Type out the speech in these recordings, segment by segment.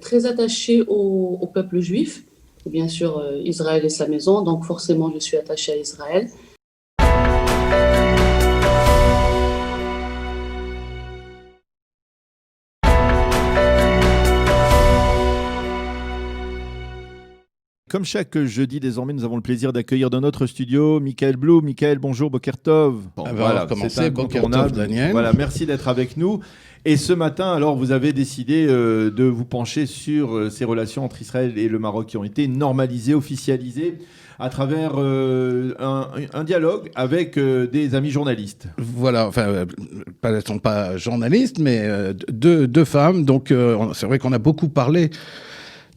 très attachée au peuple juif. Bien sûr, Israël est sa maison, donc forcément, je suis attachée à Israël. Comme chaque jeudi, désormais, nous avons le plaisir d'accueillir dans notre studio Michael Blum. Michael, bonjour, Boker Tov. Bon, voilà, c'est incontournable. Daniel. Voilà, merci d'être avec nous. Et ce matin, alors, vous avez décidé de vous pencher sur ces relations entre Israël et le Maroc qui ont été normalisées, officialisées à travers un dialogue avec des amis journalistes. Voilà, enfin, elles ne sont pas journalistes, mais deux femmes. Donc, c'est vrai qu'on a beaucoup parlé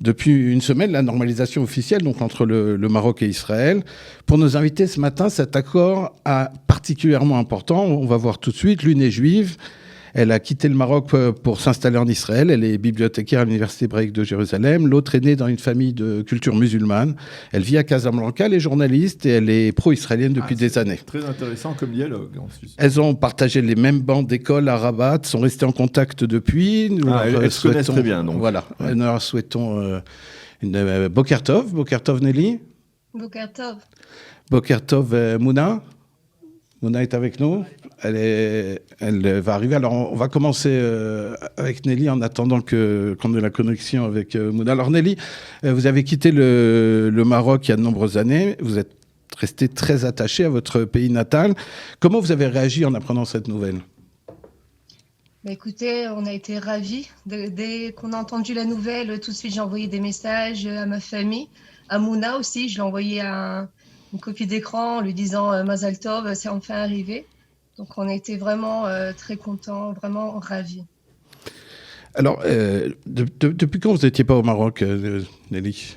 depuis une semaine, la normalisation officielle donc entre le Maroc et Israël. Pour nos invités ce matin, cet accord est particulièrement important. On va voir tout de suite. L'une est juive. Elle a quitté le Maroc pour s'installer en Israël. Elle est bibliothécaire à l'Université hébraïque de Jérusalem. L'autre est née dans une famille de culture musulmane. Elle vit à Casablanca, elle est journaliste et elle est pro-israélienne depuis des années. Très intéressant comme dialogue. Elles ont partagé les mêmes bancs d'école à Rabat, sont restées en contact depuis. Elles se connaissent très bien. Donc. Voilà, ouais. Nous leur souhaitons une Boker Tov. Boker Tov Nelly. Boker Tov. Boker Tov Mouna. Mouna est avec nous. Elle va arriver. Alors, on va commencer avec Nelly en attendant qu'on ait la connexion avec Mouna. Alors, Nelly, vous avez quitté le Maroc il y a de nombreuses années. Vous êtes resté très attaché à votre pays natal. Comment vous avez réagi en apprenant cette nouvelle ? Écoutez, on a été ravis. Dès qu'on a entendu la nouvelle, tout de suite, j'ai envoyé des messages à ma famille. À Mouna aussi, je l'ai envoyé une copie d'écran en lui disant Mazal Tov, c'est enfin arrivé. Donc on a été vraiment très contents, vraiment ravis. Alors, depuis quand vous n'étiez pas au Maroc, Nelly ?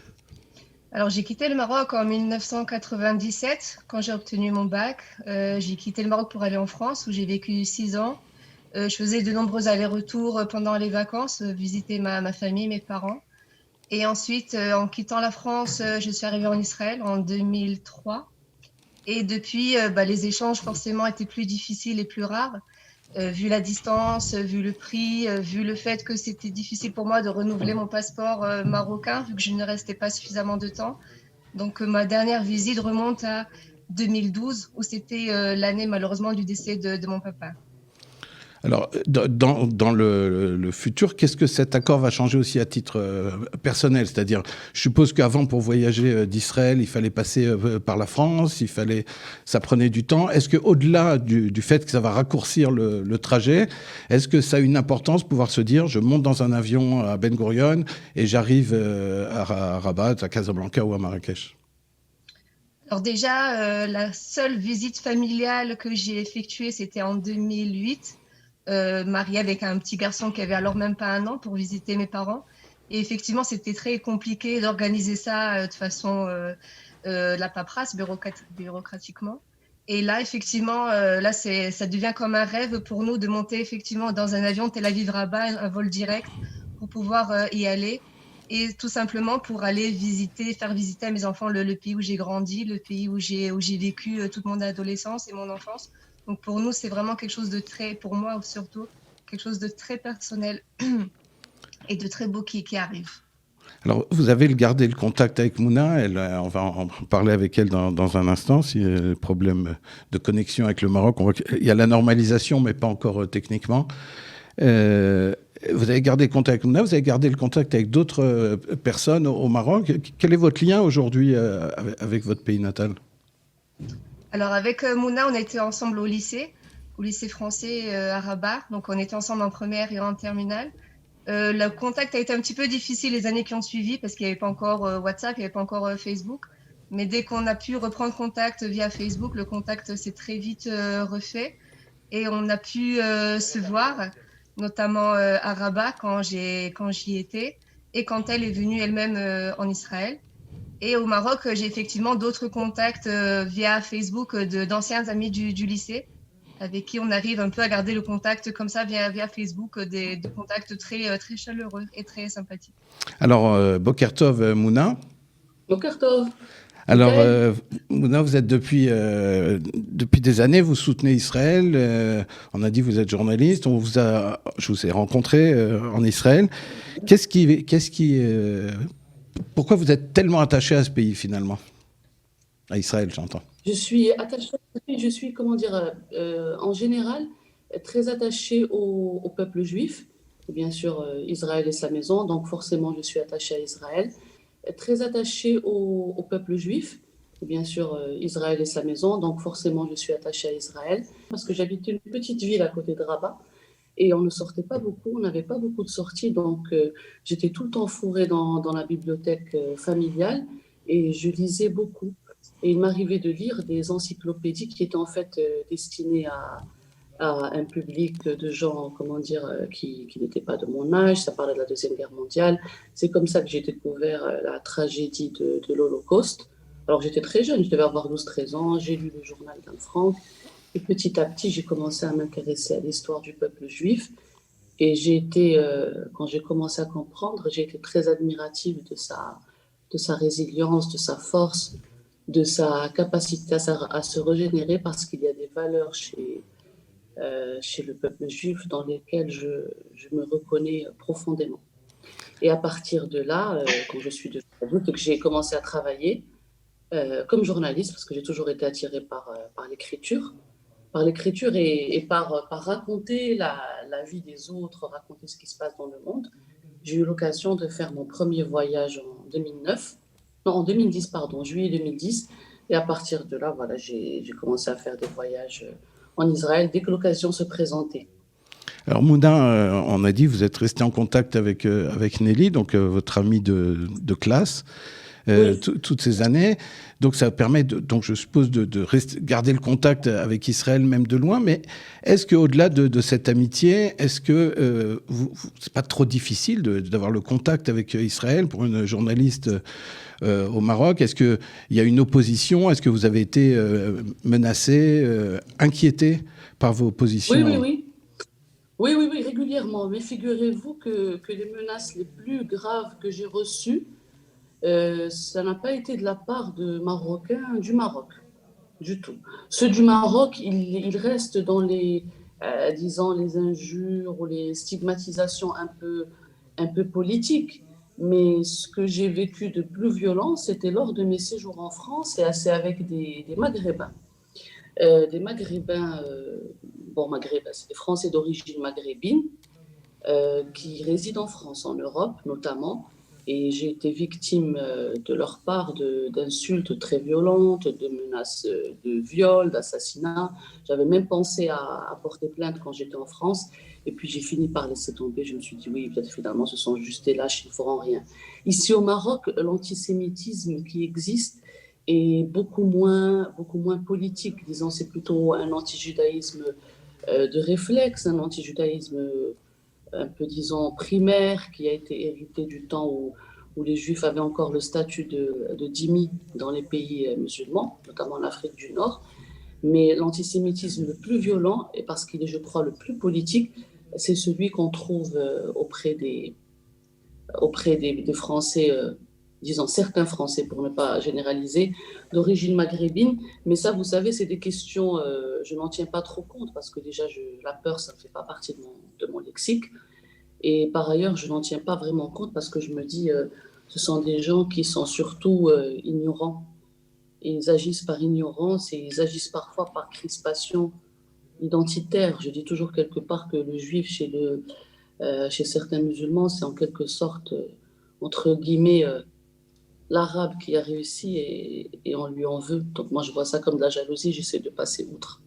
Alors j'ai quitté le Maroc en 1997, quand j'ai obtenu mon bac. J'ai quitté le Maroc pour aller en France, où j'ai vécu 6 ans. Je faisais de nombreux allers-retours pendant les vacances, visiter ma famille, mes parents. Et ensuite, en quittant la France, je suis arrivée en Israël en 2003. Et depuis, les échanges forcément étaient plus difficiles et plus rares, vu la distance, vu le prix, vu le fait que c'était difficile pour moi de renouveler mon passeport marocain, vu que je ne restais pas suffisamment de temps. Donc ma dernière visite remonte à 2012, où c'était l'année malheureusement du décès de mon papa. Alors, dans le futur, qu'est-ce que cet accord va changer aussi à titre personnel ? C'est-à-dire, je suppose qu'avant, pour voyager d'Israël, il fallait passer par la France, ça prenait du temps. Est-ce qu'au-delà du fait que ça va raccourcir le trajet, est-ce que ça a une importance, pouvoir se dire, je monte dans un avion à Ben Gurion et j'arrive à Rabat, à Casablanca ou à Marrakech ? Alors déjà, la seule visite familiale que j'ai effectuée, c'était en 2008. Mariée avec un petit garçon qui avait alors même pas 1 an pour visiter mes parents. Et effectivement, c'était très compliqué d'organiser ça de façon la paperasse bureaucratiquement. Et là, effectivement, ça devient comme un rêve pour nous de monter effectivement dans un avion Tel Aviv-Rabat, un vol direct pour pouvoir y aller. Et tout simplement pour aller faire visiter à mes enfants le pays où j'ai grandi, le pays où j'ai vécu toute mon adolescence et mon enfance. Donc pour nous, c'est vraiment quelque chose de pour moi surtout, quelque chose de très personnel et de très beau qui arrive. Alors, vous avez gardé le contact avec Mouna. On va en parler avec elle dans un instant. S'il y a des problèmes de connexion avec le Maroc, on voit qu'il y a la normalisation, mais pas encore techniquement. Vous avez gardé le contact avec Mouna, vous avez gardé le contact avec d'autres personnes au Maroc. Quel est votre lien aujourd'hui avec votre pays natal ? Alors avec Mouna, on était ensemble au lycée français à Rabat. Donc on était ensemble en première et en terminale. Le contact a été un petit peu difficile les années qui ont suivi parce qu'il n'y avait pas encore WhatsApp, il n'y avait pas encore Facebook. Mais dès qu'on a pu reprendre contact via Facebook, le contact s'est très vite refait. Et on a pu se voir, notamment à Rabat quand j'y étais et quand elle est venue elle-même en Israël. Et au Maroc, j'ai effectivement d'autres contacts via Facebook d'anciens amis du lycée avec qui on arrive un peu à garder le contact comme ça via Facebook, des contacts très, très chaleureux et très sympathiques. Alors, Boker Tov Mouna. Boker Tov. Alors, Ok. Mouna, vous êtes depuis des années, vous soutenez Israël. On a dit que vous êtes journaliste. Je vous ai rencontré en Israël. Pourquoi vous êtes tellement attaché à ce pays finalement? À Israël, j'entends. Je suis attachée, je suis, comment dire, en général, très attachée au peuple juif. Bien sûr, Israël est sa maison, donc forcément, je suis attachée à Israël. Très attachée au peuple juif. Bien sûr, Israël est sa maison, donc forcément, je suis attachée à Israël. Parce que j'habitais une petite ville à côté de Rabat et on ne sortait pas beaucoup, on n'avait pas beaucoup de sorties, donc j'étais tout le temps fourrée dans la bibliothèque familiale et je lisais beaucoup. Et il m'arrivait de lire des encyclopédies qui étaient en fait destinées à un public de gens, comment dire, qui n'étaient pas de mon âge. Ça parlait de la Deuxième Guerre mondiale. C'est comme ça que j'ai découvert la tragédie de l'Holocauste. Alors j'étais très jeune, je devais avoir 12-13 ans. J'ai lu le journal d'Anne Frank. Et petit à petit, j'ai commencé à m'intéresser à l'histoire du peuple juif. Et j'ai été, quand j'ai commencé à comprendre, j'ai été très admirative de sa résilience, de sa force, de sa capacité à se régénérer parce qu'il y a des valeurs chez le peuple juif dans lesquelles je me reconnais profondément. Et à partir de là, quand je suis devenue adulte, que j'ai commencé à travailler comme journaliste, parce que j'ai toujours été attirée par l'écriture et par raconter la vie des autres, raconter ce qui se passe dans le monde. J'ai eu l'occasion de faire mon premier voyage en 2009, non, en 2010, pardon, juillet 2010. Et à partir de là, voilà, j'ai commencé à faire des voyages en Israël dès que l'occasion se présentait. Alors Mouna, on a dit, vous êtes resté en contact avec Nelly, donc votre amie de classe. Oui, Toutes ces années. Donc ça permet, donc je suppose, de garder le contact avec Israël même de loin. Mais est-ce qu'au-delà de cette amitié, est-ce que c'est pas trop difficile d'avoir le contact avec Israël pour une journaliste au Maroc? Est-ce qu'il y a une opposition? Est-ce que vous avez été menacé, inquiété par vos oui, oui, positions? oui. Oui, oui, oui, régulièrement. Mais figurez-vous que les menaces les plus graves que j'ai reçues, ça n'a pas été de la part de Marocains du Maroc, du tout. Ceux du Maroc, ils restent dans disons, les injures ou les stigmatisations un peu politiques. Mais ce que j'ai vécu de plus violent, c'était lors de mes séjours en France et c'est avec des Maghrébins. Des Maghrébins, bon, Maghrébins, c'est des Français d'origine maghrébine qui résident en France, en Europe notamment. Et j'ai été victime de leur part d'insultes très violentes, de menaces de viol, d'assassinat. J'avais même pensé à porter plainte quand j'étais en France. Et puis j'ai fini par laisser tomber. Je me suis dit, oui, peut-être finalement, ce sont juste des lâches, ils ne feront rien. Ici au Maroc, l'antisémitisme qui existe est beaucoup moins politique. Disons, c'est plutôt un anti-judaïsme de réflexe, un anti-judaïsme un peu, disons, primaire, qui a été hérité du temps où les Juifs avaient encore le statut de dhimmi dans les pays musulmans, notamment en Afrique du Nord. Mais l'antisémitisme le plus violent, et parce qu'il est, je crois, le plus politique, c'est celui qu'on trouve auprès des Français, disons certains Français pour ne pas généraliser, d'origine maghrébine. Mais ça, vous savez, c'est des questions, je n'en tiens pas trop compte parce que déjà, la peur, ça ne fait pas partie de mon lexique. Et par ailleurs, je n'en tiens pas vraiment compte parce que je me dis, ce sont des gens qui sont surtout ignorants. Ils agissent par ignorance et ils agissent parfois par crispation identitaire. Je dis toujours quelque part que le juif chez certains musulmans, c'est en quelque sorte, entre guillemets, l'arabe qui a réussi et on lui en veut. Donc moi, je vois ça comme de la jalousie, j'essaie de passer outre.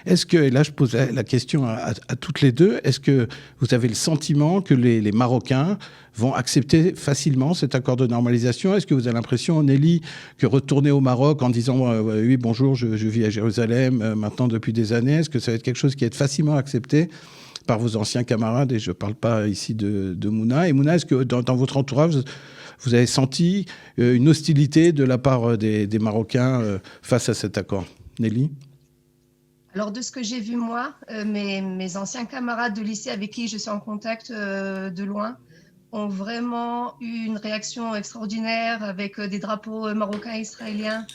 Est-ce que, et là je pose la question à toutes les deux, est-ce que vous avez le sentiment que les Marocains vont accepter facilement cet accord de normalisation? Est-ce que vous avez l'impression, Nelly, que retourner au Maroc en disant oui, bonjour, je vis à Jérusalem maintenant depuis des années, est-ce que ça va être quelque chose qui va être facilement accepté par vos anciens camarades? Et je ne parle pas ici de Mouna. Et Mouna, est-ce que dans votre entourage, vous avez senti une hostilité de la part des Marocains face à cet accord? Nelly? Alors, de ce que j'ai vu, moi, mes anciens camarades de lycée avec qui je suis en contact de loin, ont vraiment eu une réaction extraordinaire avec des drapeaux marocains et israéliens,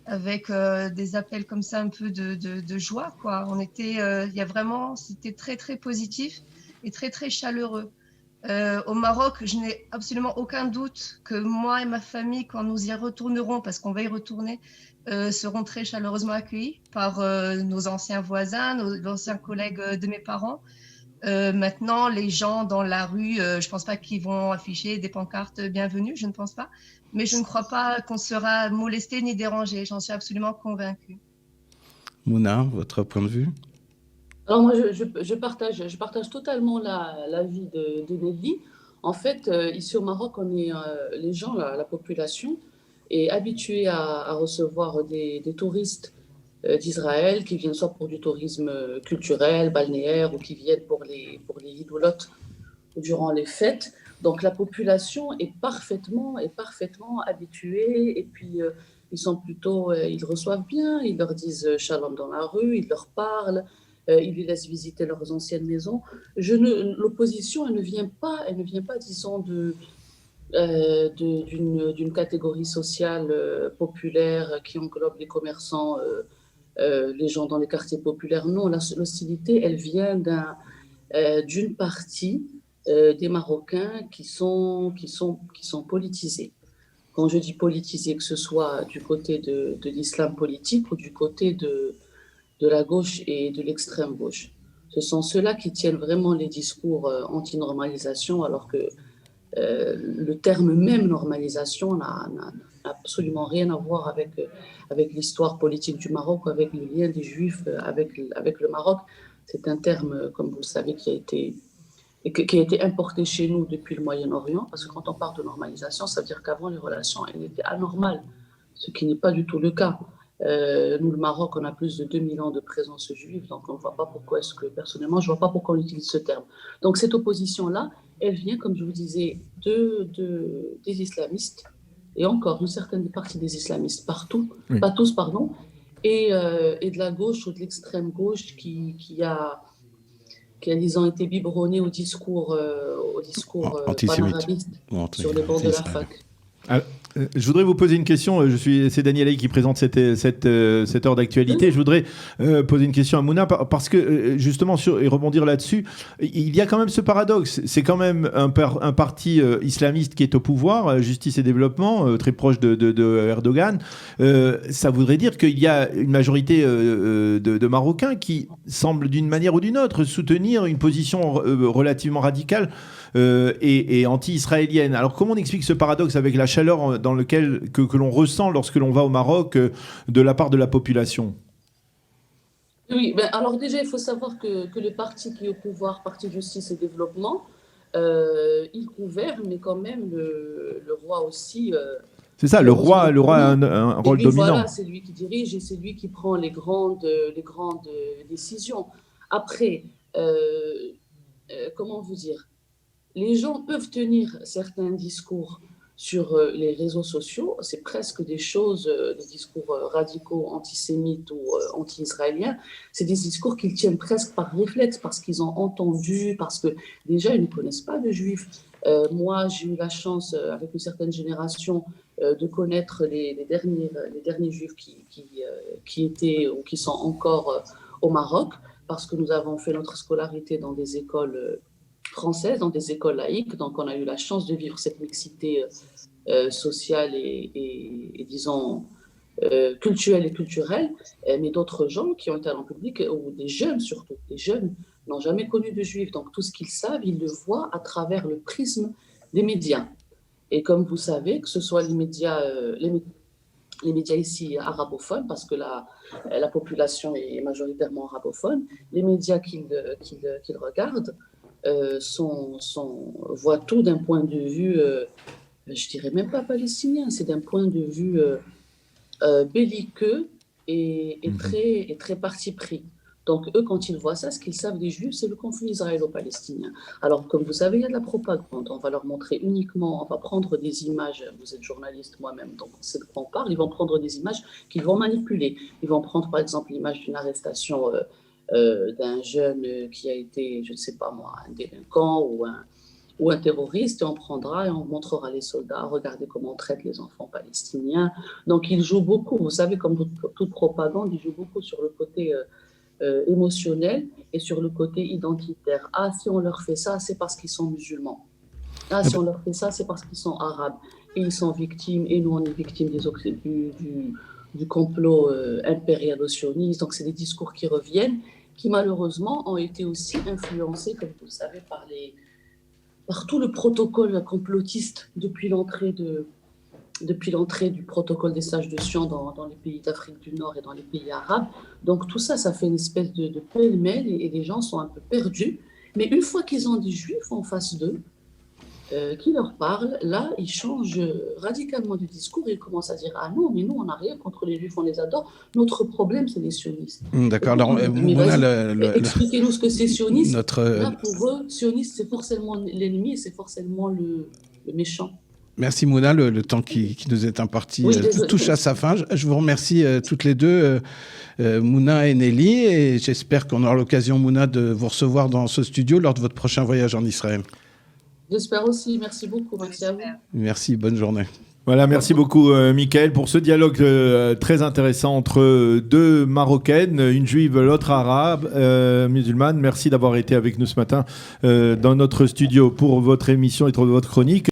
avec des appels comme ça un peu de joie, quoi. Il y a vraiment, c'était très, très positif et très, très chaleureux. Au Maroc, je n'ai absolument aucun doute que moi et ma famille, quand nous y retournerons, parce qu'on va y retourner, seront très chaleureusement accueillis par nos anciens voisins, nos anciens collègues de mes parents. Maintenant, les gens dans la rue, je ne pense pas qu'ils vont afficher des pancartes bienvenue, je ne pense pas. Mais je ne crois pas qu'on sera molesté ni dérangé, j'en suis absolument convaincue. Mouna, votre point de vue? Alors moi, je partage totalement l'avis de Nelly. En fait, ici au Maroc, les gens, la population, est habituée à recevoir des touristes d'Israël qui viennent soit pour du tourisme culturel, balnéaire, ou qui viennent pour les idolotes durant les fêtes. Donc la population est parfaitement habituée, et puis ils reçoivent bien, ils leur disent shalom dans la rue, ils leur parlent, ils les laissent visiter leurs anciennes maisons. L'opposition, elle ne vient pas, disons, d'une catégorie sociale populaire qui englobe les commerçants, les gens dans les quartiers populaires. Non, l'hostilité, elle vient d'une partie des Marocains qui sont politisés. Quand je dis politisés, que ce soit du côté de l'islam politique ou du côté de la gauche et de l'extrême gauche. Ce sont ceux-là qui tiennent vraiment les discours anti-normalisation, alors que le terme même normalisation n'a absolument rien à voir avec l'histoire politique du Maroc, ou avec le lien des Juifs avec le Maroc. C'est un terme, comme vous le savez, qui a été importé chez nous depuis le Moyen-Orient, parce que quand on parle de normalisation, ça veut dire qu'avant, les relations elles étaient anormales, ce qui n'est pas du tout le cas. Nous, le Maroc, on a plus de 2000 ans de présence juive, donc on ne voit pas pourquoi personnellement, je ne vois pas pourquoi on utilise ce terme. Donc cette opposition-là, elle vient, comme je vous disais, des islamistes, et encore une certaine partie des islamistes, Oui. pas tous, pardon, et de la gauche ou de l'extrême gauche qui a, disons, été biberonné au discours Antisémite. panarabiste sur les bancs de la fac. Je voudrais vous poser une question. C'est Daniel Hay qui présente cette heure d'actualité. Je voudrais poser une question à Mouna parce que justement et rebondir là-dessus, il y a quand même ce paradoxe. C'est quand même un parti islamiste qui est au pouvoir, Justice et Développement, très proche de Erdogan. Ça voudrait dire qu'il y a une majorité de Marocains qui semblent d'une manière ou d'une autre soutenir une position relativement radicale et anti-israélienne. Alors comment on explique ce paradoxe avec la chaleur que l'on ressent lorsque l'on va au Maroc de la part de la population? Oui, alors déjà, il faut savoir que le parti qui est au pouvoir, Parti Justice et Développement, il gouverne, mais quand même le roi aussi. C'est ça, le roi a un rôle dominant. Voilà, c'est lui qui dirige et c'est lui qui prend les grandes décisions. Après, comment vous dire, les gens peuvent tenir certains discours sur les réseaux sociaux, c'est presque des discours radicaux, antisémites ou anti-israéliens, c'est des discours qu'ils tiennent presque par réflexe, parce qu'ils ont entendu, parce que déjà, ils ne connaissent pas de juifs. Moi, j'ai eu la chance, avec une certaine génération, de connaître les derniers juifs qui étaient ou qui sont encore au Maroc, parce que nous avons fait notre scolarité dans des écoles françaises, dans des écoles laïques, donc on a eu la chance de vivre cette mixité sociale et disons, culturelle et culturelle, mais d'autres gens qui ont été en public, ou des jeunes surtout, des jeunes n'ont jamais connu de juifs, donc tout ce qu'ils savent, ils le voient à travers le prisme des médias. Et comme vous savez, que ce soit les médias ici arabophones, parce que la population est majoritairement arabophone, les médias qu'ils regardent voient tout d'un point de vue, je dirais même pas palestinien, c'est d'un point de vue belliqueux et très parti pris. Donc eux, quand ils voient ça, ce qu'ils savent des Juifs, c'est le conflit israélo-palestinien. Alors, comme vous savez, il y a de la propagande. On va leur montrer uniquement, on va prendre des images, vous êtes journaliste moi-même, donc c'est de quoi on parle, ils vont prendre des images qu'ils vont manipuler. Ils vont prendre par exemple l'image d'une arrestation d'un jeune qui a été, je ne sais pas moi, un délinquant ou un terroriste, et on prendra et on montrera les soldats, regardez comment on traite les enfants palestiniens. Donc il joue beaucoup, vous savez, comme toute propagande, il joue beaucoup sur le côté émotionnel et sur le côté identitaire. Ah, si on leur fait ça, c'est parce qu'ils sont musulmans. Ah, si on leur fait ça, c'est parce qu'ils sont arabes. Et ils sont victimes, et nous, on est victimes du complot impérialo-sioniste. Donc, c'est des discours qui reviennent, qui malheureusement ont été aussi influencés, comme vous le savez, par tout le protocole complotiste depuis l'entrée du protocole des sages de Sion dans les pays d'Afrique du Nord et dans les pays arabes. Donc tout ça, ça fait une espèce de pêle-mêle et les gens sont un peu perdus. Mais une fois qu'ils ont des juifs en face d'eux, qui leur parlent, là, ils changent radicalement du discours et ils commencent à dire « Ah non, mais nous, on n'a rien contre les juifs, on les adore. Notre problème, c'est les sionistes. » D'accord. Alors, expliquez-nous ce que c'est sioniste. Notre... Là, pour eux, sioniste, c'est forcément l'ennemi et c'est forcément le méchant. Merci Mouna, le temps qui nous est imparti touche à sa fin. Je vous remercie toutes les deux, Mouna et Nelly, et j'espère qu'on aura l'occasion, Mouna, de vous recevoir dans ce studio lors de votre prochain voyage en Israël. J'espère aussi. Merci beaucoup. Merci à vous. Merci, bonne journée. Voilà, merci beaucoup Mickaël pour ce dialogue très intéressant entre deux Marocaines, une juive, l'autre arabe, musulmane. Merci d'avoir été avec nous ce matin dans notre studio pour votre émission et pour votre chronique.